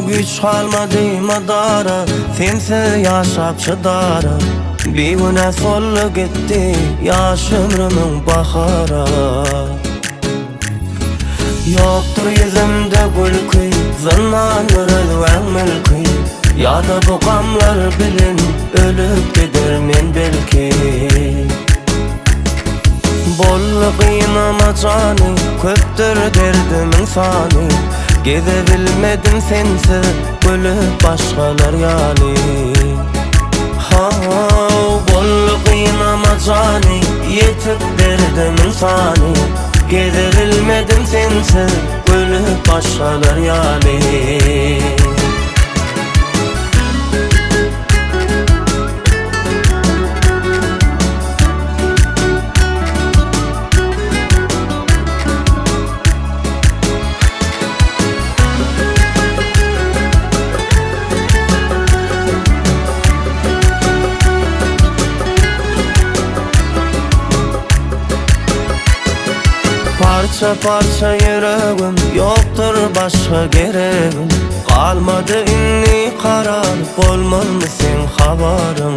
Güç kalmadı madara, sensiz yaşap çıdara. Bir güne sollu gitti yaş ömrümün bahara. Yoktur yüzümde gülkü, zannanırız ve mülkü. Ya da bu gamlar bilin, ölüp gider men belki. Bolluk inama cani, köptür derdimin sani. Gezebilmedim sensiz, ölüp başkalar yali. Bolluk inama cani, yetip derdimin sani. Gezebilmedim sensiz, ölüp başkalar yali. Parça parça yüreğim, yoktur başka gereğim. Kalmadı inni karar, olmaz mı sen haberin?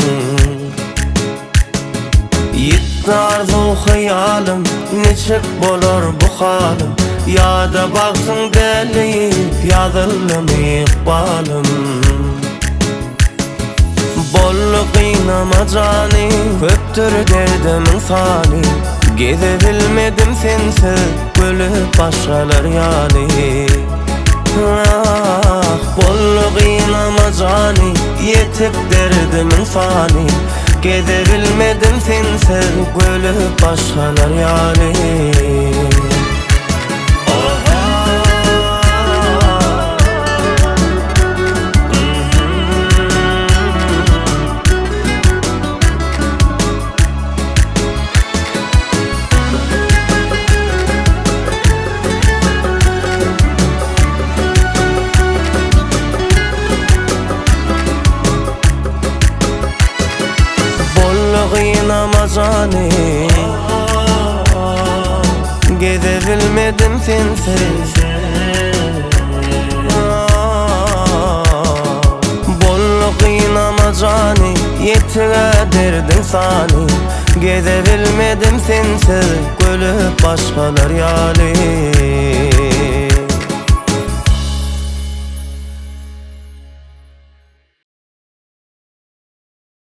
Yitti arzu hayalim, neçik bolur bu halim. Ya da baktın deliyip, yazılım ikbalim. Bolluk inama cani, köptür derdimin sani. Gezebilmedim sensiz, ölüp başkalar yali. Bolluk inama cani, yetip derdimin fani. Gezebilmedim sensiz, ölüp başkalar yali. İnama cani, gezebilmedim sensiz. Bolluk inama cani, yetine derdin sani. Gezebilmedim sensiz, ölüp başkalar yali.